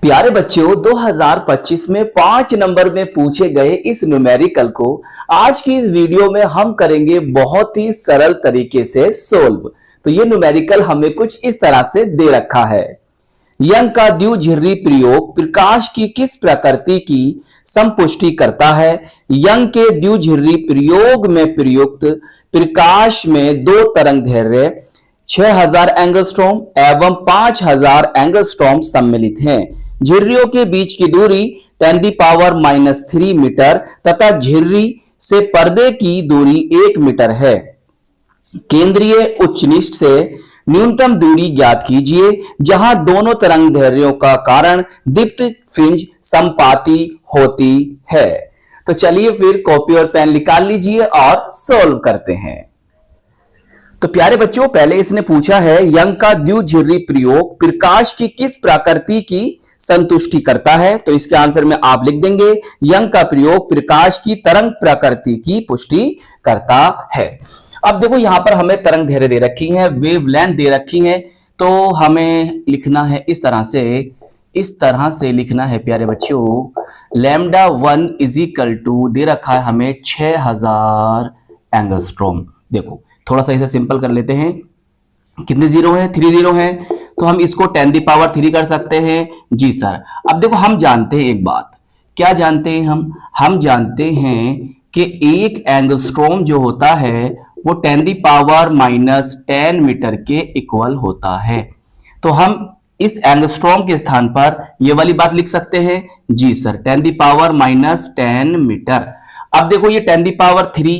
प्यारे बच्चों 2025 में 5 नंबर में पूछे गए इस न्यूमेरिकल को आज की इस वीडियो में हम करेंगे बहुत ही सरल तरीके से सोल्व। तो ये न्यूमेरिकल हमें कुछ इस तरह से दे रखा है। यंग का द्विध्रुवीय प्रयोग प्रकाश की किस प्रकृति की संपुष्टि करता है? यंग के द्विध्रुवीय प्रयोग में प्रयुक्त प्रकाश में दो तरंगदैर्घ्य 6000 एंगस्ट्रॉम एवं 5000 एंगस्ट्रॉम सम्मिलित हैं। झिर्रियों के बीच की दूरी 10⁻³ मीटर तथा झिर्री से पर्दे की दूरी 1 मीटर है। केंद्रीय उच्चनिष्ठ से न्यूनतम दूरी ज्ञात कीजिए जहां दोनों तरंगदैर्घ्यों का कारण दीप्त फ्रिंज संपाती होती है। तो चलिए फिर कॉपी और पेन निकाल लीजिए और सॉल्व करते हैं। तो प्यारे बच्चों पहले इसने पूछा है यंग का द्विध्रुवीय प्रयोग प्रकाश की किस प्रकृति की संतुष्टि करता है। तो इसके आंसर में आप लिख देंगे यंग का प्रयोग प्रकाश की तरंग प्रकृति की पुष्टि करता है। अब देखो यहां पर हमें तरंग दैर्घ्य दे रखी है, वेवलेंथ दे रखी है, तो हमें लिखना है इस तरह से लिखना है प्यारे बच्चों। λ1 = दे रखा है हमें 6000 एंगस्ट्रॉम। देखो थोड़ा सा इसे सिंपल कर लेते हैं। कितने जीरो है? 3 जीरो है, तो हम इसको 10⁻³ कर सकते हैं। जी सर। अब देखो हम जानते हैं एक बात, क्या जानते हैं हम जानते हैं कि एक एंगस्ट्रॉम जो होता है वो 10⁻⁻10 मीटर के इक्वल होता है। तो हम इस एंगस्ट्रॉम के स्थान पर ये वाली बात लिख सकते हैं। जी सर, 10⁻⁻10 मीटर। अब देखो ये 10⁻³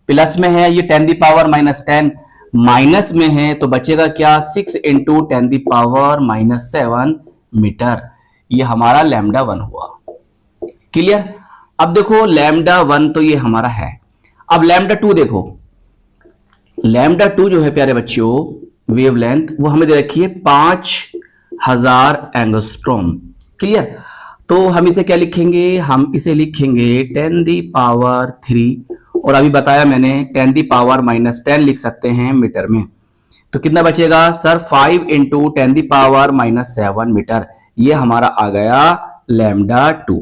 प्लस में है, ये 10⁻⁻10 माइनस में है, तो बचेगा क्या? 6 × 10⁻⁻7 मीटर। ये हमारा λ1 हुआ। क्लियर? अब देखो λ1 तो ये हमारा है। अब λ2 देखो, λ2 जो है प्यारे बच्चों वेवलेंथ वो हमें दे रखी है 5000 एंगस्ट्रॉम। क्लियर? तो हम इसे क्या लिखेंगे? हम इसे लिखेंगे 10⁻³ और अभी बताया मैंने 10⁻⁻10 लिख सकते हैं मीटर में। तो कितना बचेगा सर? 5 × 10⁻⁻7 मीटर। ये हमारा आ गया λ2।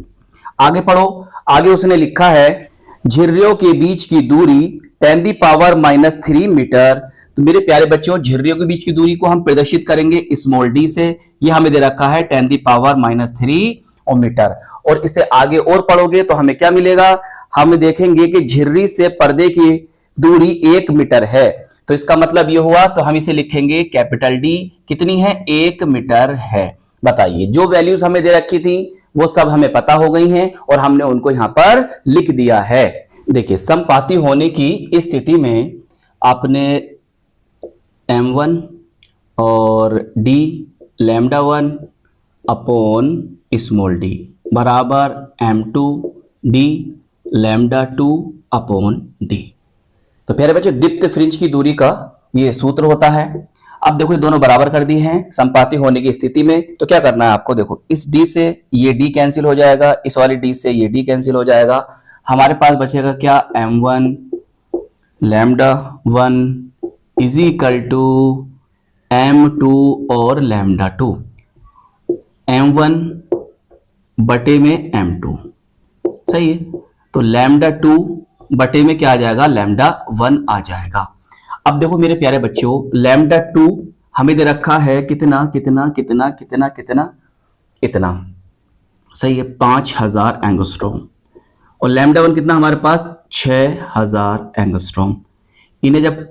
आगे पढ़ो। आगे उसने लिखा है झिर्रियों के बीच की दूरी 10⁻³ मीटर। तो मेरे प्यारे बच्चों झिर्रियों के बीच की दूरी को हम प्रदर्शित करेंगे स्मॉल d से। ये हमें दे रखा है 10⁻³ मीटर। और इसे आगे और पढ़ोगे तो हमें क्या मिलेगा? हम देखेंगे कि झिर्री से पर्दे की दूरी 1 मीटर है। तो इसका मतलब ये हुआ, तो हम इसे लिखेंगे कैपिटल D। कितनी है? 1 मीटर है। बताइए जो वैल्यूज हमें दे रखी थी वो सब हमें पता हो गई हैं और हमने उनको यहां पर लिख दिया है। देखिए समपाती होने की स्थिति में आपने m1 और d λ1 अपॉन स्मॉल d बराबर m2 d λ2 अपॉन d। तो प्यारे बच्चों दीप्त फ्रिंज की दूरी का ये सूत्र होता है। अब देखो ये दोनों बराबर कर दिए हैं समपाती होने की स्थिति में। तो क्या करना है आपको? देखो इस d से ये d कैंसिल हो जाएगा, इस वाली d से ये d कैंसिल हो जाएगा। हमारे पास बचेगा क्या? m1 λ1 = m2 और λ2। m1 बटे में m2 सही है। तो λ2 बटे में क्या आ जाएगा? λ1 आ जाएगा। अब देखो मेरे प्यारे बच्चों λ2 हमें दे रखा है कितना कितना कितना कितना कितना इतना सही है 5000 एंगस्ट्रॉम। और λ1 कितना हमारे पास? 6000 एंगस्ट्रॉम। इन्हें जब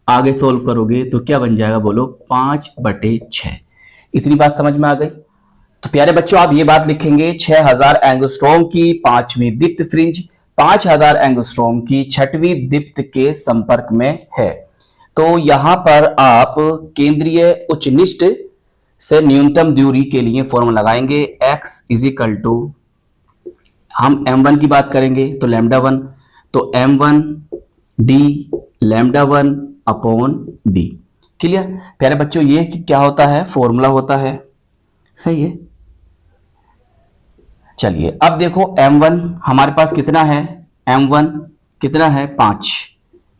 आगे सोल्व करोगे तो क्या बन जाएगा बोलो? 5/6। इतनी बात समझ में आ गई? तो प्यारे बच्चों आप ये बात लिखेंगे 6000 एंगस्ट्रॉम की 5वीं दीप्त फ्रिंज 5000 एंगस्ट्रॉम की 6वीं दीप्त के संपर्क में है। तो यहां पर आप केंद्रीय उच्चनिष्ठ से न्यूनतम दूरी के लिए फॉर्मूला लगाएंगे। x = हम m1 की बात करेंगे तो λ1, तो m1 d λ1 upon d। Clear? प्यारे बच्चों ये क्या होता है? फॉर्मूला होता है। सही है। चलिए अब देखो m1 हमारे पास कितना है? m1 कितना है? 5।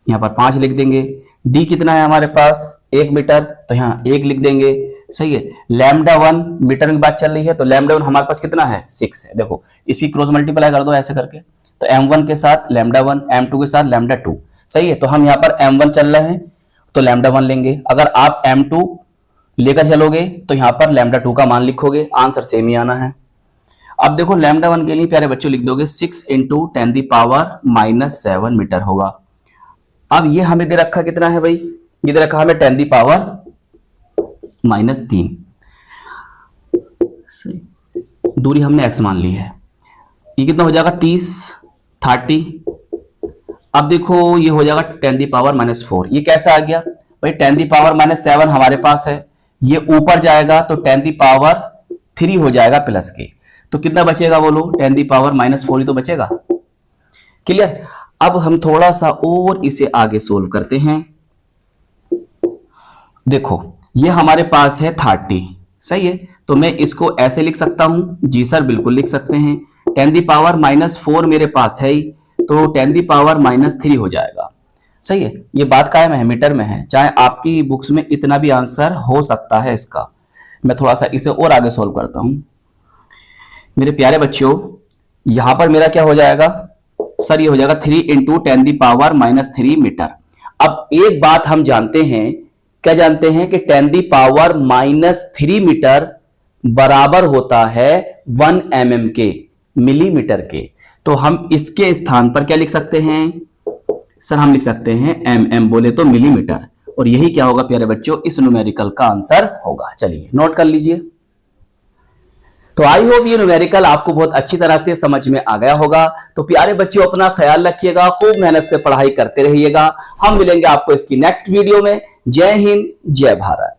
यहां पर 5 लिख देंगे। d कितना है हमारे पास? 1 मीटर, तो यहां 1 लिख देंगे। सही है। लैम्डा 1 मीटर की बात चल रही है, तो लैम्डा 1 हमारे पास कितना है 6 है। देखो इसी क्रॉस मल्टीप्लाई कर दो ऐसे करके, तो m1 के साथ लैम्डा 1, m2 के साथ लैम्डा 2। सही है, तो हम यहाँ पर m1 चल रहे हैं तो लैम्डा 1 लेंगे। अगर आप m2 लेकर चलोगे तो यहाँ पर लैम्डा 2 का मान लिखोगे, आंसर सेम ही आना है। अब देखो लैम्डा 1 के लिए प्यारे बच्चों लिख दोगे 6 इंटू 10⁻⁷ मीटर होगा। अब ये हमें दे रखा कितना है भाई, ये दे रखा हमें 10⁻⁻3। सही, दूरी हमने x मान ली है। ये कितना हो जाएगा 30, 30। अब देखो ये हो जाएगा 10⁻⁻4। ये कैसा आ गया भाई, 10⁻⁷ हमारे पास है, ये ऊपर जाएगा तो 10⁻3 हो जाएगा प्लस के, तो कितना बचेगा बोलो, 10⁻⁻4 ही तो बचेगा। क्लियर। अब हम थोड़ा सा और इसे आगे सोल्व करते हैं। देखो ये हमारे पास है 30, सही है, तो मैं इसको ऐसे लिख सकता हूं। जी सर बिल्कुल लिख सकते हैं। 10⁻⁻4 मेरे पास है ही, तो 10⁻⁻3 हो जाएगा। सही है, ये बात कायम है, मीटर में है, चाहे आपकी बुक्स में इतना भी आंसर हो सकता है इसका। मैं थोड़ा सा इसे और आगे सोल्व करता हूं। मेरे प्यारे बच्चों यहां पर मेरा क्या हो जाएगा सर, ये हो जाएगा 3 इंटू 10⁻⁻3 मीटर। अब एक बात हम जानते हैं, क्या जानते हैं कि 10⁻⁻3 मीटर बराबर होता है 1 mm के, मिलीमीटर के। तो हम इसके स्थान पर क्या लिख सकते हैं सर, हम लिख सकते हैं mm, बोले तो मिलीमीटर, और यही क्या होगा प्यारे बच्चों, इस न्यूमेरिकल का आंसर होगा। चलिए नोट कर लीजिए। तो आई होप ये न्यूमेरिकल आपको बहुत अच्छी तरह से समझ में आ गया होगा। तो प्यारे बच्चों अपना ख्याल रखिएगा, खूब मेहनत से पढ़ाई करते रहिएगा। हम मिलेंगे आपको इसकी नेक्स्ट वीडियो में। जय हिंद, जय भारत।